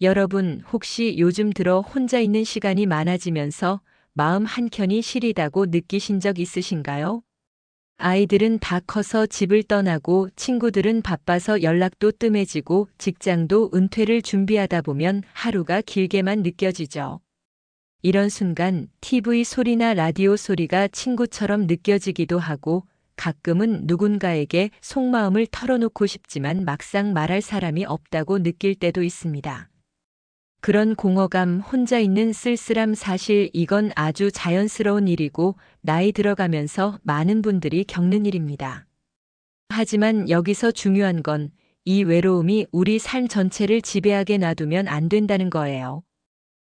여러분, 혹시 요즘 들어 혼자 있는 시간이 많아지면서 마음 한켠이 시리다고 느끼신 적 있으신가요? 아이들은 다 커서 집을 떠나고 친구들은 바빠서 연락도 뜸해지고 직장도 은퇴를 준비하다 보면 하루가 길게만 느껴지죠. 이런 순간 TV 소리나 라디오 소리가 친구처럼 느껴지기도 하고 가끔은 누군가에게 속마음을 털어놓고 싶지만 막상 말할 사람이 없다고 느낄 때도 있습니다. 그런 공허감, 혼자 있는 쓸쓸함, 사실 이건 아주 자연스러운 일이고 나이 들어가면서 많은 분들이 겪는 일입니다. 하지만 여기서 중요한 건 이 외로움이 우리 삶 전체를 지배하게 놔두면 안 된다는 거예요.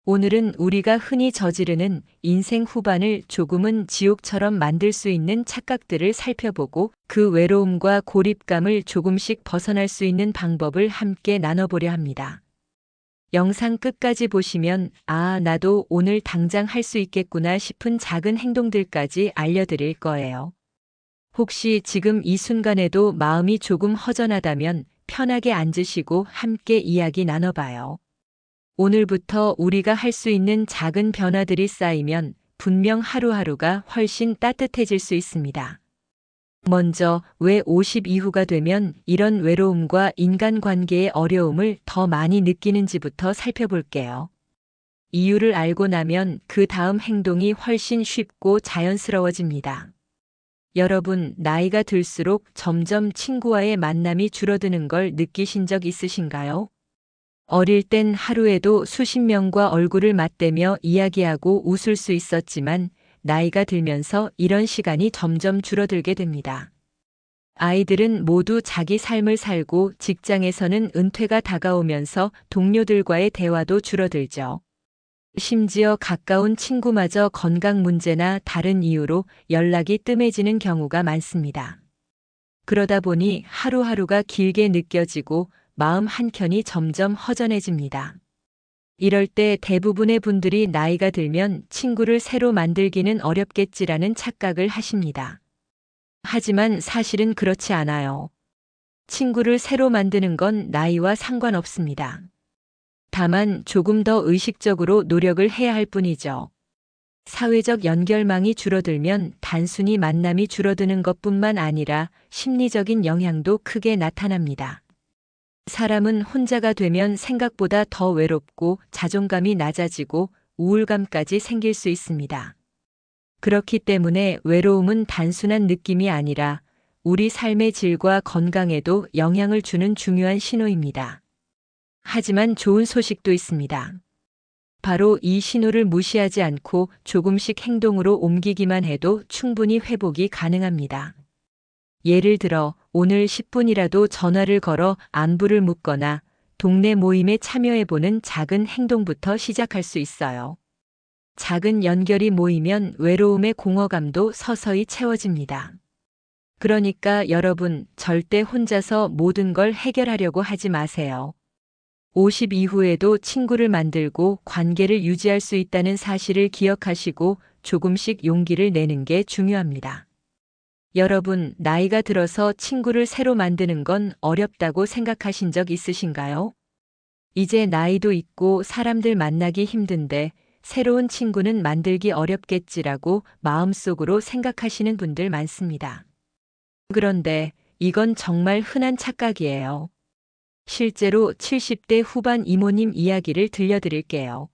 오늘은 우리가 흔히 저지르는 인생 후반을 조금은 지옥처럼 만들 수 있는 착각들을 살펴보고 그 외로움과 고립감을 조금씩 벗어날 수 있는 방법을 함께 나눠보려 합니다. 영상 끝까지 보시면 나도 오늘 당장 할 수 있겠구나 싶은 작은 행동들까지 알려드릴 거예요. 혹시 지금 이 순간에도 마음이 조금 허전하다면 편하게 앉으시고 함께 이야기 나눠봐요. 오늘부터 우리가 할 수 있는 작은 변화들이 쌓이면 분명 하루하루가 훨씬 따뜻해질 수 있습니다. 먼저 왜 50 이후가 되면 이런 외로움과 인간관계의 어려움을 더 많이 느끼는지부터 살펴볼게요. 이유를 알고 나면 그 다음 행동이 훨씬 쉽고 자연스러워집니다. 여러분, 나이가 들수록 점점 친구와의 만남이 줄어드는 걸 느끼신 적 있으신가요? 어릴 땐 하루에도 수십 명과 얼굴을 맞대며 이야기하고 웃을 수 있었지만 나이가 들면서 이런 시간이 점점 줄어들게 됩니다. 아이들은 모두 자기 삶을 살고 직장에서는 은퇴가 다가오면서 동료들과의 대화도 줄어들죠. 심지어 가까운 친구마저 건강 문제나 다른 이유로 연락이 뜸해지는 경우가 많습니다. 그러다 보니 하루하루가 길게 느껴지고 마음 한켠이 점점 허전해집니다. 이럴 때 대부분의 분들이 나이가 들면 친구를 새로 만들기는 어렵겠지라는 착각을 하십니다. 하지만 사실은 그렇지 않아요. 친구를 새로 만드는 건 나이와 상관없습니다. 다만 조금 더 의식적으로 노력을 해야 할 뿐이죠. 사회적 연결망이 줄어들면 단순히 만남이 줄어드는 것뿐만 아니라 심리적인 영향도 크게 나타납니다. 사람은 혼자가 되면 생각보다 더 외롭고 자존감이 낮아지고 우울감까지 생길 수 있습니다. 그렇기 때문에 외로움은 단순한 느낌이 아니라 우리 삶의 질과 건강에도 영향을 주는 중요한 신호입니다. 하지만 좋은 소식도 있습니다. 바로 이 신호를 무시하지 않고 조금씩 행동으로 옮기기만 해도 충분히 회복이 가능합니다. 예를 들어 오늘 10분이라도 전화를 걸어 안부를 묻거나 동네 모임에 참여해보는 작은 행동부터 시작할 수 있어요. 작은 연결이 모이면 외로움의 공허감도 서서히 채워집니다. 그러니까 여러분, 절대 혼자서 모든 걸 해결하려고 하지 마세요. 50 이후에도 친구를 만들고 관계를 유지할 수 있다는 사실을 기억하시고 조금씩 용기를 내는 게 중요합니다. 여러분, 나이가 들어서 친구를 새로 만드는 건 어렵다고 생각하신 적 있으신가요? 이제 나이도 있고 사람들 만나기 힘든데 새로운 친구는 만들기 어렵겠지라고 마음속으로 생각하시는 분들 많습니다. 그런데 이건 정말 흔한 착각이에요. 실제로 70대 후반 이모님 이야기를 들려드릴게요.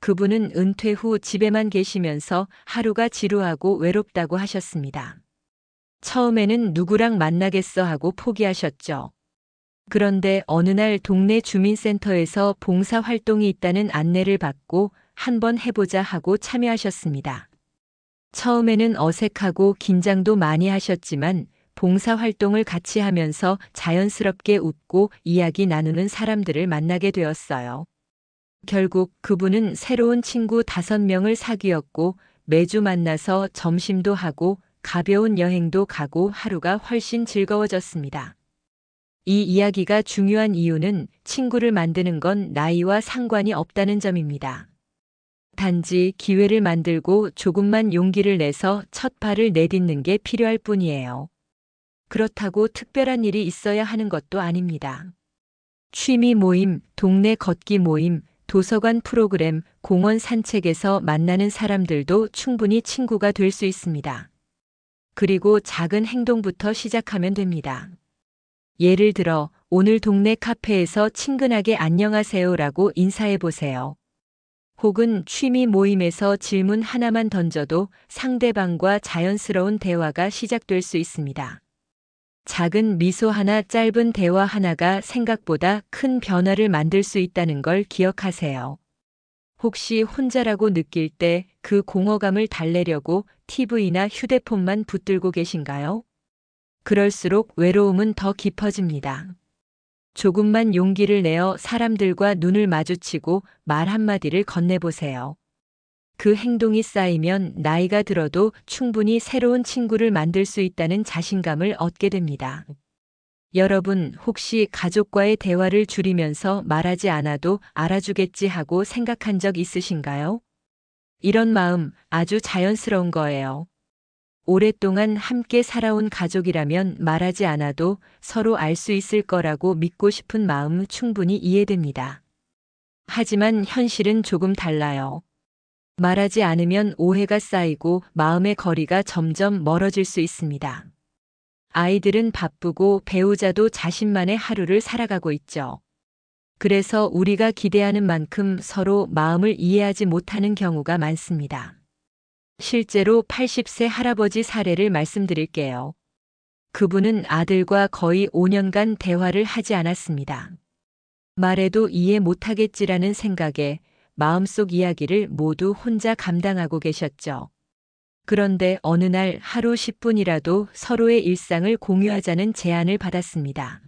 그분은 은퇴 후 집에만 계시면서 하루가 지루하고 외롭다고 하셨습니다. 처음에는 누구랑 만나겠어 하고 포기하셨죠. 그런데 어느 날 동네 주민센터에서 봉사활동이 있다는 안내를 받고 한번 해보자 하고 참여하셨습니다. 처음에는 어색하고 긴장도 많이 하셨지만 봉사활동을 같이 하면서 자연스럽게 웃고 이야기 나누는 사람들을 만나게 되었어요. 결국 그분은 새로운 친구 5명을 사귀었고 매주 만나서 점심도 하고 가벼운 여행도 가고 하루가 훨씬 즐거워졌습니다. 이 이야기가 중요한 이유는 친구를 만드는 건 나이와 상관이 없다는 점입니다. 단지 기회를 만들고 조금만 용기를 내서 첫 발을 내딛는 게 필요할 뿐이에요. 그렇다고 특별한 일이 있어야 하는 것도 아닙니다. 취미 모임, 동네 걷기 모임, 도서관 프로그램, 공원 산책에서 만나는 사람들도 충분히 친구가 될 수 있습니다. 그리고 작은 행동부터 시작하면 됩니다. 예를 들어, 오늘 동네 카페에서 친근하게 안녕하세요라고 인사해 보세요. 혹은 취미 모임에서 질문 하나만 던져도 상대방과 자연스러운 대화가 시작될 수 있습니다. 작은 미소 하나, 짧은 대화 하나가 생각보다 큰 변화를 만들 수 있다는 걸 기억하세요. 혹시 혼자라고 느낄 때 그 공허감을 달래려고 TV나 휴대폰만 붙들고 계신가요? 그럴수록 외로움은 더 깊어집니다. 조금만 용기를 내어 사람들과 눈을 마주치고 말 한마디를 건네보세요. 그 행동이 쌓이면 나이가 들어도 충분히 새로운 친구를 만들 수 있다는 자신감을 얻게 됩니다. 여러분, 혹시 가족과의 대화를 줄이면서 말하지 않아도 알아주겠지 하고 생각한 적 있으신가요? 이런 마음 아주 자연스러운 거예요. 오랫동안 함께 살아온 가족이라면 말하지 않아도 서로 알 수 있을 거라고 믿고 싶은 마음 충분히 이해됩니다. 하지만 현실은 조금 달라요. 말하지 않으면 오해가 쌓이고 마음의 거리가 점점 멀어질 수 있습니다. 아이들은 바쁘고 배우자도 자신만의 하루를 살아가고 있죠. 그래서 우리가 기대하는 만큼 서로 마음을 이해하지 못하는 경우가 많습니다. 실제로 80세 할아버지 사례를 말씀드릴게요. 그분은 아들과 거의 5년간 대화를 하지 않았습니다. 말해도 이해 못하겠지라는 생각에 마음속 이야기를 모두 혼자 감당하고 계셨죠. 그런데 어느 날 하루 10분이라도 서로의 일상을 공유하자는 제안을 받았습니다.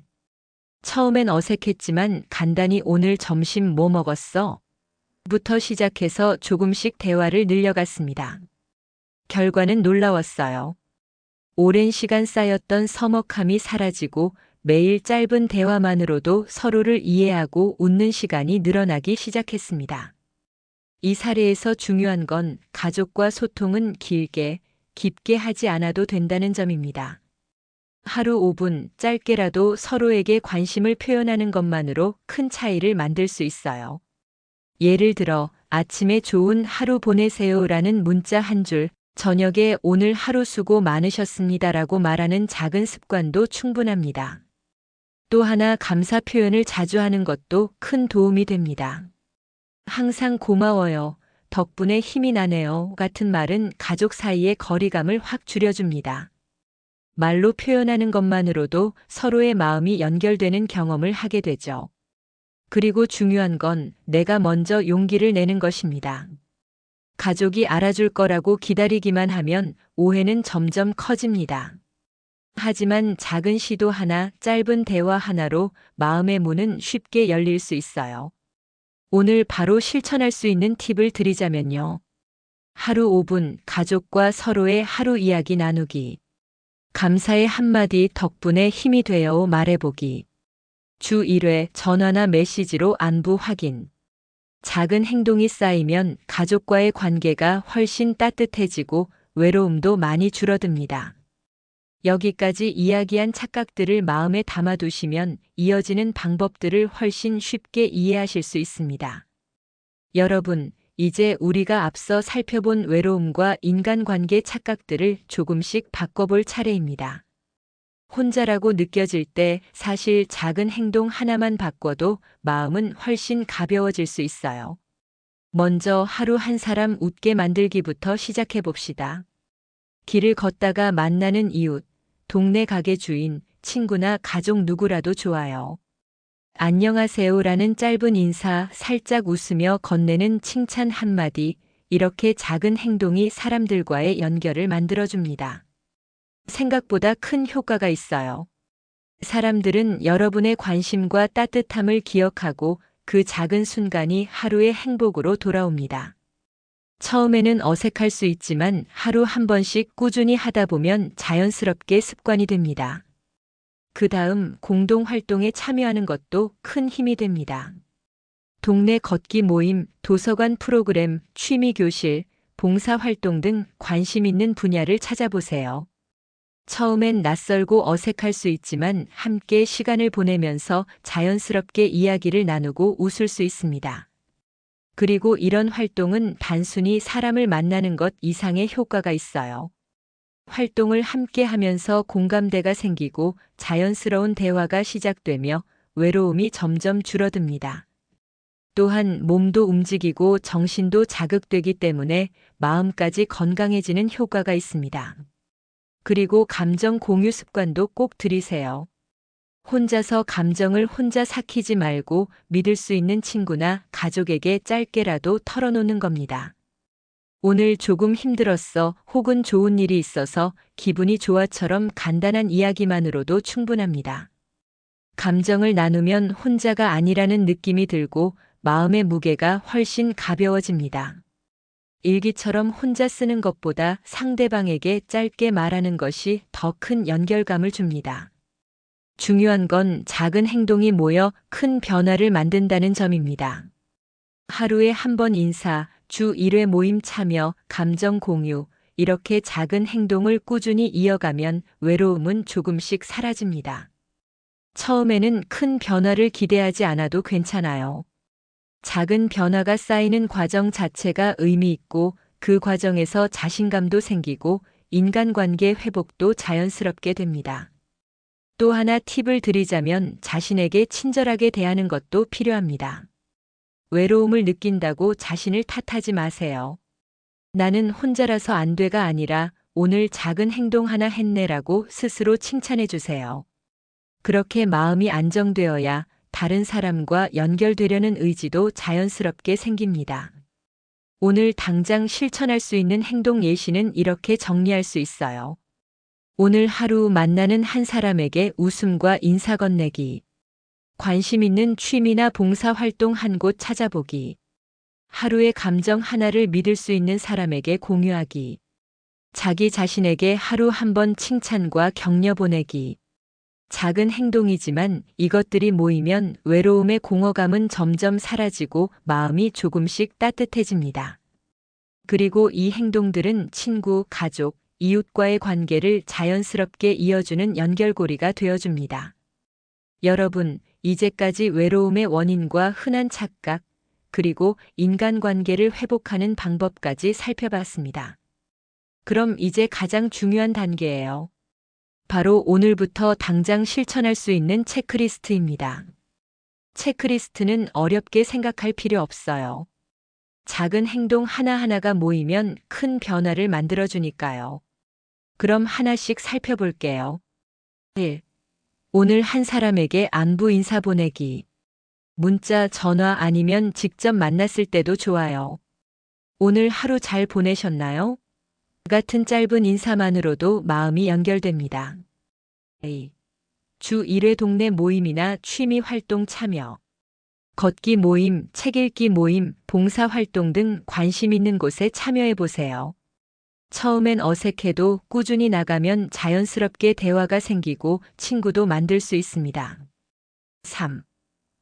처음엔 어색했지만 간단히 오늘 점심 뭐 먹었어? 부터 시작해서 조금씩 대화를 늘려갔습니다. 결과는 놀라웠어요. 오랜 시간 쌓였던 서먹함이 사라지고 매일 짧은 대화만으로도 서로를 이해하고 웃는 시간이 늘어나기 시작했습니다. 이 사례에서 중요한 건 가족과 소통은 길게, 깊게 하지 않아도 된다는 점입니다. 하루 5분 짧게라도 서로에게 관심을 표현하는 것만으로 큰 차이를 만들 수 있어요. 예를 들어, 아침에 좋은 하루 보내세요라는 문자 한 줄, 저녁에 오늘 하루 수고 많으셨습니다라고 말하는 작은 습관도 충분합니다. 또 하나 감사 표현을 자주 하는 것도 큰 도움이 됩니다. 항상 고마워요. 덕분에 힘이 나네요. 같은 말은 가족 사이의 거리감을 확 줄여줍니다. 말로 표현하는 것만으로도 서로의 마음이 연결되는 경험을 하게 되죠. 그리고 중요한 건 내가 먼저 용기를 내는 것입니다. 가족이 알아줄 거라고 기다리기만 하면 오해는 점점 커집니다. 하지만 작은 시도 하나, 짧은 대화 하나로 마음의 문은 쉽게 열릴 수 있어요. 오늘 바로 실천할 수 있는 팁을 드리자면요. 하루 5분 가족과 서로의 하루 이야기 나누기. 감사의 한마디 덕분에 힘이 되어 말해보기. 주 1회 전화나 메시지로 안부 확인. 작은 행동이 쌓이면 가족과의 관계가 훨씬 따뜻해지고 외로움도 많이 줄어듭니다. 여기까지 이야기한 착각들을 마음에 담아두시면 이어지는 방법들을 훨씬 쉽게 이해하실 수 있습니다. 여러분, 이제 우리가 앞서 살펴본 외로움과 인간관계 착각들을 조금씩 바꿔볼 차례입니다. 혼자라고 느껴질 때 사실 작은 행동 하나만 바꿔도 마음은 훨씬 가벼워질 수 있어요. 먼저 하루 한 사람 웃게 만들기부터 시작해 봅시다. 길을 걷다가 만나는 이웃, 동네 가게 주인, 친구나 가족 누구라도 좋아요. 안녕하세요라는 짧은 인사, 살짝 웃으며 건네는 칭찬 한마디, 이렇게 작은 행동이 사람들과의 연결을 만들어줍니다. 생각보다 큰 효과가 있어요. 사람들은 여러분의 관심과 따뜻함을 기억하고 그 작은 순간이 하루의 행복으로 돌아옵니다. 처음에는 어색할 수 있지만 하루 한 번씩 꾸준히 하다 보면 자연스럽게 습관이 됩니다. 그 다음 공동 활동에 참여하는 것도 큰 힘이 됩니다. 동네 걷기 모임, 도서관 프로그램, 취미 교실, 봉사 활동 등 관심 있는 분야를 찾아보세요. 처음엔 낯설고 어색할 수 있지만 함께 시간을 보내면서 자연스럽게 이야기를 나누고 웃을 수 있습니다. 그리고 이런 활동은 단순히 사람을 만나는 것 이상의 효과가 있어요. 활동을 함께 하면서 공감대가 생기고 자연스러운 대화가 시작되며 외로움이 점점 줄어듭니다. 또한 몸도 움직이고 정신도 자극되기 때문에 마음까지 건강해지는 효과가 있습니다. 그리고 감정 공유 습관도 꼭 들이세요. 혼자서 감정을 혼자 삭히지 말고 믿을 수 있는 친구나 가족에게 짧게라도 털어놓는 겁니다. 오늘 조금 힘들었어 혹은 좋은 일이 있어서 기분이 좋아처럼 간단한 이야기만으로도 충분합니다. 감정을 나누면 혼자가 아니라는 느낌이 들고 마음의 무게가 훨씬 가벼워집니다. 일기처럼 혼자 쓰는 것보다 상대방에게 짧게 말하는 것이 더 큰 연결감을 줍니다. 중요한 건 작은 행동이 모여 큰 변화를 만든다는 점입니다. 하루에 한 번 인사, 주 1회 모임 참여, 감정 공유, 이렇게 작은 행동을 꾸준히 이어가면 외로움은 조금씩 사라집니다. 처음에는 큰 변화를 기대하지 않아도 괜찮아요. 작은 변화가 쌓이는 과정 자체가 의미 있고 그 과정에서 자신감도 생기고 인간관계 회복도 자연스럽게 됩니다. 또 하나 팁을 드리자면 자신에게 친절하게 대하는 것도 필요합니다. 외로움을 느낀다고 자신을 탓하지 마세요. 나는 혼자라서 안 돼가 아니라 오늘 작은 행동 하나 했네라고 스스로 칭찬해 주세요. 그렇게 마음이 안정되어야 다른 사람과 연결되려는 의지도 자연스럽게 생깁니다. 오늘 당장 실천할 수 있는 행동 예시는 이렇게 정리할 수 있어요. 오늘 하루 만나는 한 사람에게 웃음과 인사 건네기. 관심 있는 취미나 봉사활동 한 곳 찾아보기. 하루의 감정 하나를 믿을 수 있는 사람에게 공유하기. 자기 자신에게 하루 한 번 칭찬과 격려 보내기. 작은 행동이지만 이것들이 모이면 외로움의 공허감은 점점 사라지고 마음이 조금씩 따뜻해집니다. 그리고 이 행동들은 친구, 가족, 이웃과의 관계를 자연스럽게 이어주는 연결고리가 되어줍니다. 여러분, 이제까지 외로움의 원인과 흔한 착각, 그리고 인간관계를 회복하는 방법까지 살펴봤습니다. 그럼 이제 가장 중요한 단계예요. 바로 오늘부터 당장 실천할 수 있는 체크리스트입니다. 체크리스트는 어렵게 생각할 필요 없어요. 작은 행동 하나하나가 모이면 큰 변화를 만들어주니까요. 그럼 하나씩 살펴볼게요. 1. 오늘 한 사람에게 안부 인사 보내기. 문자, 전화 아니면 직접 만났을 때도 좋아요. 오늘 하루 잘 보내셨나요? 같은 짧은 인사만으로도 마음이 연결됩니다. A. 주 1회 동네 모임이나 취미 활동 참여. 걷기 모임, 책 읽기 모임, 봉사활동 등 관심 있는 곳에 참여해 보세요. 처음엔 어색해도 꾸준히 나가면 자연스럽게 대화가 생기고 친구도 만들 수 있습니다. 3.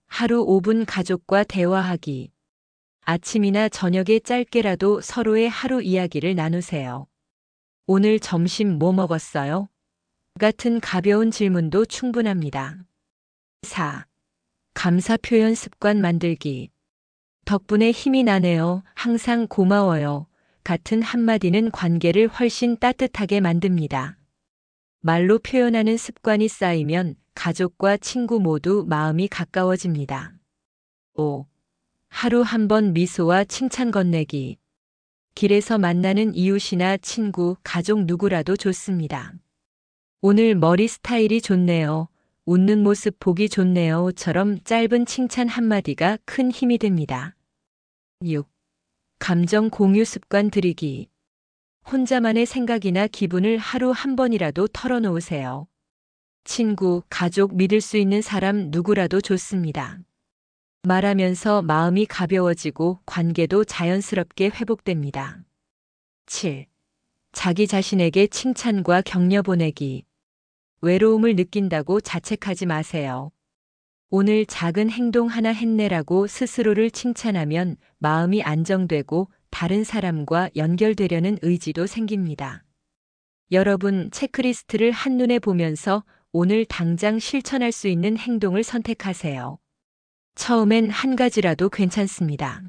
하루 5분 가족과 대화하기. 아침이나 저녁에 짧게라도 서로의 하루 이야기를 나누세요. 오늘 점심 뭐 먹었어요? 같은 가벼운 질문도 충분합니다. 4. 감사 표현 습관 만들기. 덕분에 힘이 나네요. 항상 고마워요. 같은 한마디는 관계를 훨씬 따뜻하게 만듭니다. 말로 표현하는 습관이 쌓이면 가족과 친구 모두 마음이 가까워집니다. 5. 하루 한 번 미소와 칭찬 건네기. 길에서 만나는 이웃이나 친구, 가족 누구라도 좋습니다. 오늘 머리 스타일이 좋네요. 웃는 모습 보기 좋네요.처럼 짧은 칭찬 한마디가 큰 힘이 됩니다. 6. 감정 공유 습관 들이기. 혼자만의 생각이나 기분을 하루 한 번이라도 털어놓으세요. 친구, 가족, 믿을 수 있는 사람 누구라도 좋습니다. 말하면서 마음이 가벼워지고 관계도 자연스럽게 회복됩니다. 7. 자기 자신에게 칭찬과 격려 보내기. 외로움을 느낀다고 자책하지 마세요. 오늘 작은 행동 하나 했네라고 스스로를 칭찬하면 마음이 안정되고 다른 사람과 연결되려는 의지도 생깁니다. 여러분 체크리스트를 한눈에 보면서 오늘 당장 실천할 수 있는 행동을 선택하세요. 처음엔 한 가지라도 괜찮습니다.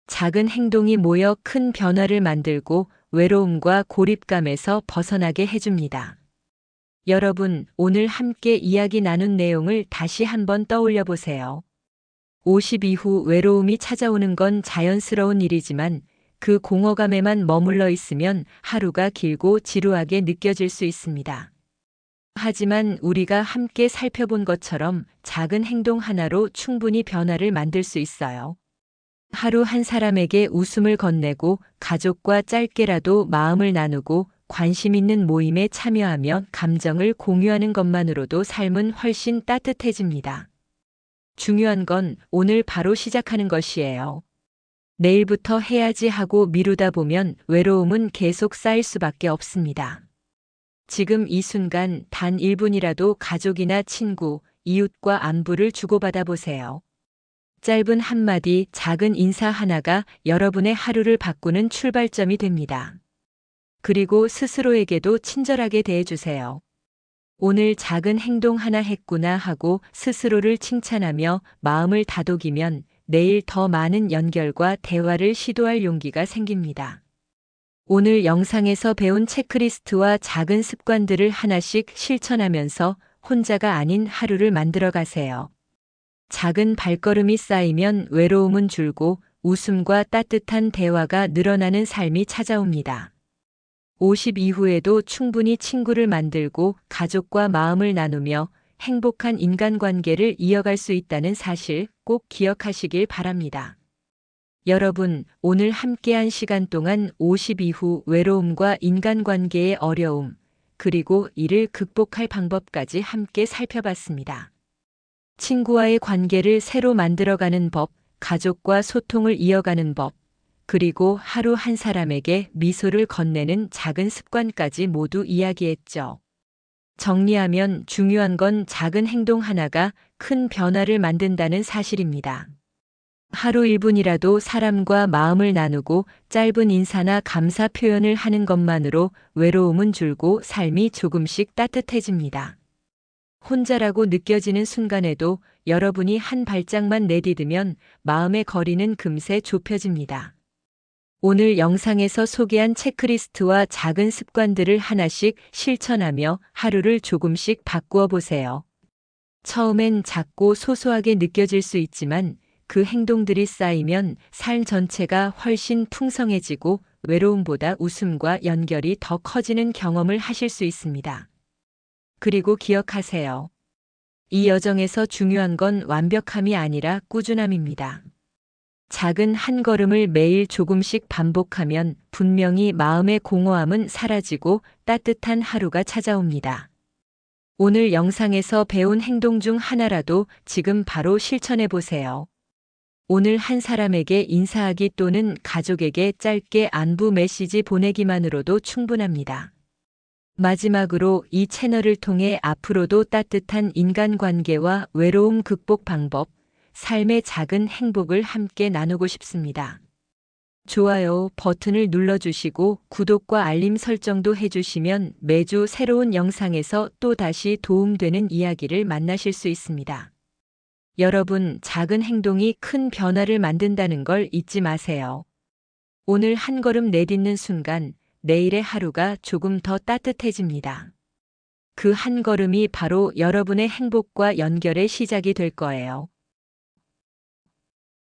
작은 행동이 모여 큰 변화를 만들고 외로움과 고립감에서 벗어나게 해줍니다. 여러분, 오늘 함께 이야기 나눈 내용을 다시 한번 떠올려 보세요. 50 이후 외로움이 찾아오는 건 자연스러운 일이지만 그 공허감에만 머물러 있으면 하루가 길고 지루하게 느껴질 수 있습니다. 하지만 우리가 함께 살펴본 것처럼 작은 행동 하나로 충분히 변화를 만들 수 있어요. 하루 한 사람에게 웃음을 건네고 가족과 짧게라도 마음을 나누고 관심 있는 모임에 참여하며 감정을 공유하는 것만으로도 삶은 훨씬 따뜻해집니다. 중요한 건 오늘 바로 시작하는 것이에요. 내일부터 해야지 하고 미루다 보면 외로움은 계속 쌓일 수밖에 없습니다. 지금 이 순간 단 1분이라도 가족이나 친구, 이웃과 안부를 주고받아 보세요. 짧은 한마디, 작은 인사 하나가 여러분의 하루를 바꾸는 출발점이 됩니다. 그리고 스스로에게도 친절하게 대해주세요. 오늘 작은 행동 하나 했구나 하고 스스로를 칭찬하며 마음을 다독이면 내일 더 많은 연결과 대화를 시도할 용기가 생깁니다. 오늘 영상에서 배운 체크리스트와 작은 습관들을 하나씩 실천하면서 혼자가 아닌 하루를 만들어 가세요. 작은 발걸음이 쌓이면 외로움은 줄고 웃음과 따뜻한 대화가 늘어나는 삶이 찾아옵니다. 50 이후에도 충분히 친구를 만들고 가족과 마음을 나누며 행복한 인간관계를 이어갈 수 있다는 사실 꼭 기억하시길 바랍니다. 여러분, 오늘 함께한 시간 동안 50 이후 외로움과 인간관계의 어려움, 그리고 이를 극복할 방법까지 함께 살펴봤습니다. 친구와의 관계를 새로 만들어가는 법, 가족과 소통을 이어가는 법, 그리고 하루 한 사람에게 미소를 건네는 작은 습관까지 모두 이야기했죠. 정리하면 중요한 건 작은 행동 하나가 큰 변화를 만든다는 사실입니다. 하루 1분이라도 사람과 마음을 나누고 짧은 인사나 감사 표현을 하는 것만으로 외로움은 줄고 삶이 조금씩 따뜻해집니다. 혼자라고 느껴지는 순간에도 여러분이 한 발짝만 내디디면 마음의 거리는 금세 좁혀집니다. 오늘 영상에서 소개한 체크리스트와 작은 습관들을 하나씩 실천하며 하루를 조금씩 바꾸어 보세요. 처음엔 작고 소소하게 느껴질 수 있지만 그 행동들이 쌓이면 삶 전체가 훨씬 풍성해지고 외로움보다 웃음과 연결이 더 커지는 경험을 하실 수 있습니다. 그리고 기억하세요. 이 여정에서 중요한 건 완벽함이 아니라 꾸준함입니다. 작은 한 걸음을 매일 조금씩 반복하면 분명히 마음의 공허함은 사라지고 따뜻한 하루가 찾아옵니다. 오늘 영상에서 배운 행동 중 하나라도 지금 바로 실천해 보세요. 오늘 한 사람에게 인사하기 또는 가족에게 짧게 안부 메시지 보내기만으로도 충분합니다. 마지막으로 이 채널을 통해 앞으로도 따뜻한 인간관계와 외로움 극복 방법, 삶의 작은 행복을 함께 나누고 싶습니다. 좋아요 버튼을 눌러주시고 구독과 알림 설정도 해주시면 매주 새로운 영상에서 또다시 도움되는 이야기를 만나실 수 있습니다. 여러분, 작은 행동이 큰 변화를 만든다는 걸 잊지 마세요. 오늘 한 걸음 내딛는 순간 내일의 하루가 조금 더 따뜻해집니다. 그 한 걸음이 바로 여러분의 행복과 연결의 시작이 될 거예요.